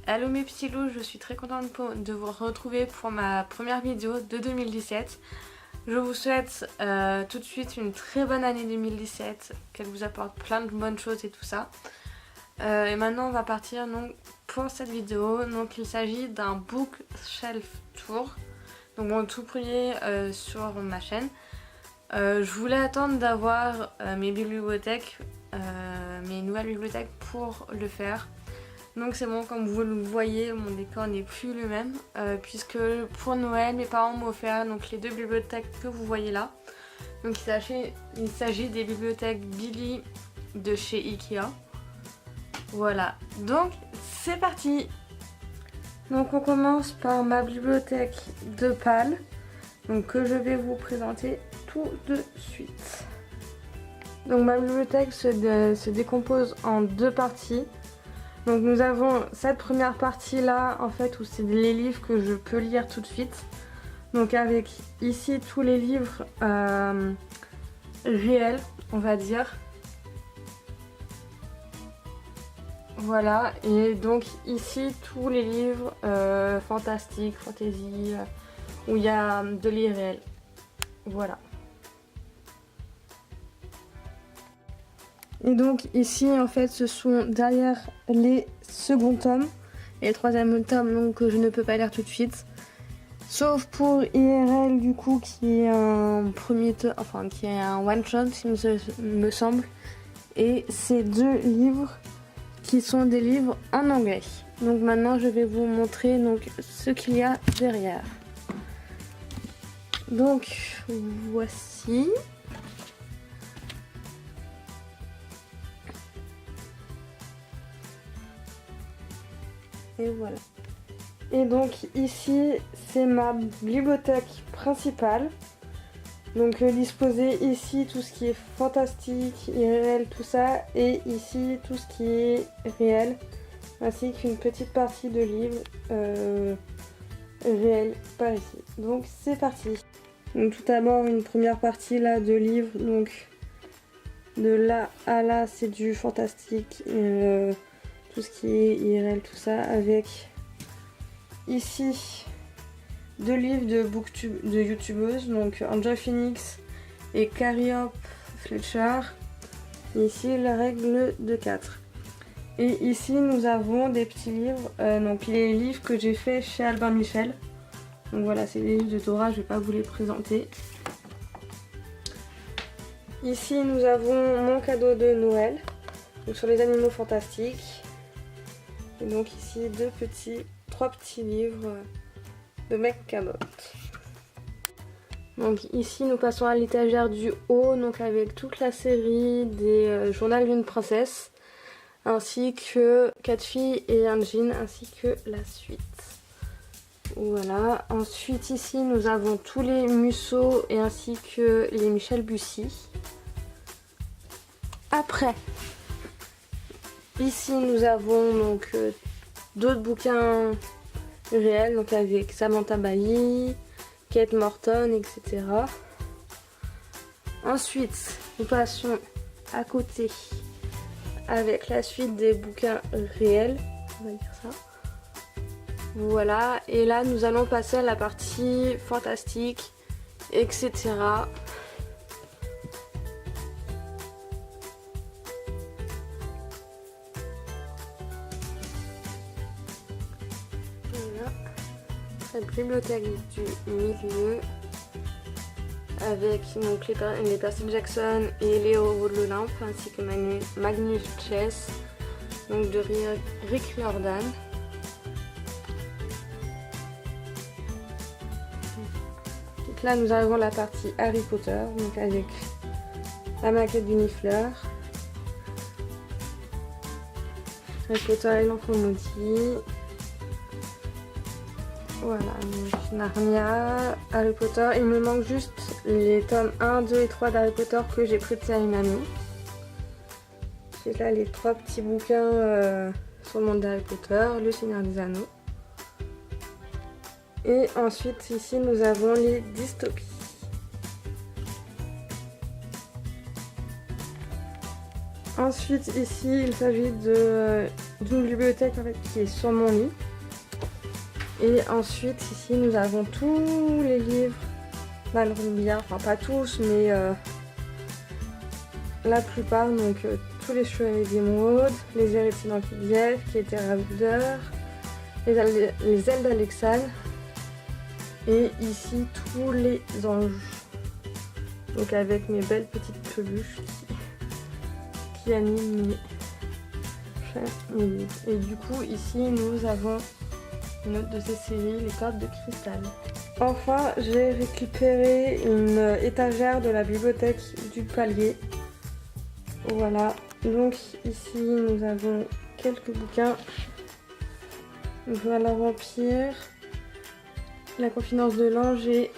Hello mes petits loups, je suis très contente de vous retrouver pour ma première vidéo de 2017. Je vous souhaite tout de suite une très bonne année 2017, qu'elle vous apporte plein de bonnes choses et tout ça. Et maintenant on va partir donc, pour cette vidéo. Donc il s'agit d'un bookshelf tour, donc mon tout premier sur ma chaîne. Je voulais attendre d'avoir mes bibliothèques, mes nouvelles bibliothèques pour le faire. Donc c'est bon, comme vous le voyez, mon décor n'est plus le même puisque pour Noël mes parents m'ont offert donc les deux bibliothèques que vous voyez là. Donc il s'agit des bibliothèques Billy de chez Ikea. Voilà, donc c'est parti. Donc on commence par ma bibliothèque de pâle, donc que je vais vous présenter tout de suite. Donc ma bibliothèque se décompose en deux parties. Donc nous avons cette première partie là en fait où c'est les livres que je peux lire tout de suite. Donc avec ici tous les livres réels on va dire. Voilà, et donc ici tous les livres fantastiques, fantasy, où il y a de l'irréel. Voilà. Et donc ici en fait ce sont derrière les seconds tomes et les troisième tomes donc que je ne peux pas lire tout de suite. Sauf pour IRL du coup qui est un premier tome, enfin qui est un one shot il me semble. Et ces deux livres qui sont des livres en anglais. Donc maintenant je vais vous montrer donc ce qu'il y a derrière. Donc voici. Et voilà. Et donc ici c'est ma bibliothèque principale. Donc disposé ici tout ce qui est fantastique, irréel, tout ça. Et ici tout ce qui est réel. Ainsi qu'une petite partie de livres réels par ici. Donc c'est parti. Donc tout d'abord une première partie là de livres. Donc de là à là c'est du fantastique. Tout ce qui est IRL, tout ça, avec ici deux livres de youtubeuses, donc Angel Phoenix et Carrie-Hope Fletcher. Et ici la règle de 4. Et ici nous avons des petits livres, donc les livres que j'ai fait chez Albin Michel. Donc voilà, c'est des livres de Dora, je vais pas vous les présenter. Ici nous avons mon cadeau de Noël, donc sur les animaux fantastiques. Et donc ici trois petits livres de Meg Cabot. Donc ici nous passons à l'étagère du haut, donc avec toute la série des journaux d'une princesse, ainsi que 4 filles et un jean, ainsi que la suite. Voilà. Ensuite ici nous avons tous les Musso et ainsi que les Michel Bussy. Après, ici nous avons donc d'autres bouquins réels, donc avec Samantha Bailly, Kate Morton, etc. Ensuite, nous passons à côté avec la suite des bouquins réels, on va dire ça. Voilà, et là nous allons passer à la partie fantastique, etc. La bibliothèque du milieu avec donc les Percy Jackson et les héros de l'Olympe ainsi que Magnus Chess donc de Rick Riordan. Donc là nous avons la partie Harry Potter donc avec la maquette d'Unifleur, Harry Potter et l'enfant maudit. Voilà, donc Narnia, Harry Potter. Il me manque juste les tomes 1, 2 et 3 d'Harry Potter que j'ai prêté à une amie. J'ai là les trois petits bouquins sur le monde d'Harry Potter, Le Seigneur des Anneaux. Et ensuite ici nous avons les dystopies. Ensuite ici il s'agit d'une bibliothèque en fait, qui est sur mon lit. Et ensuite ici nous avons tous les livres d'Alrubia, enfin pas tous mais la plupart, donc tous les Chevaliers d'Émeraude, les Héritiers d'Ankh-Morpork, qui étaient Raoudeur, les ailes d'Alexandre et ici tous les anges. Donc avec mes belles petites peluches qui animent mes livres. Et du coup ici nous avons une autre de ces séries, les cordes de cristal. Enfin j'ai récupéré une étagère de la bibliothèque du Palier. Voilà, donc ici nous avons quelques bouquins. Voilà Vampire, La confidence de l'ange et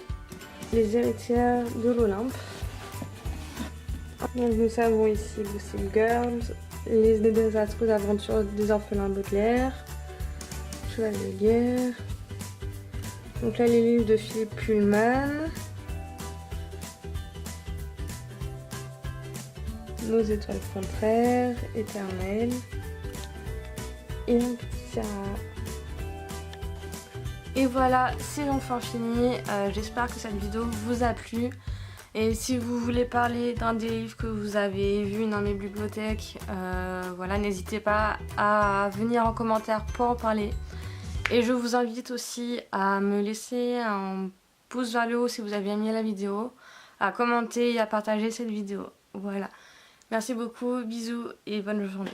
Les héritières de l'Olympe. Donc nous avons ici Gossip Girls, Les désastreuses aventures des orphelins Baudelaire, Cheval de guerre. Donc là les livres de Philippe Pullman. Nos étoiles contraires, éternelles et un petit Sarah. Et voilà, c'est enfin fini. J'espère que cette vidéo vous a plu. Et si vous voulez parler d'un des livres que vous avez vu dans mes bibliothèques, voilà, n'hésitez pas à venir en commentaire pour en parler. Et je vous invite aussi à me laisser un pouce vers le haut si vous avez aimé la vidéo, à commenter et à partager cette vidéo. Voilà. Merci beaucoup, bisous et bonne journée.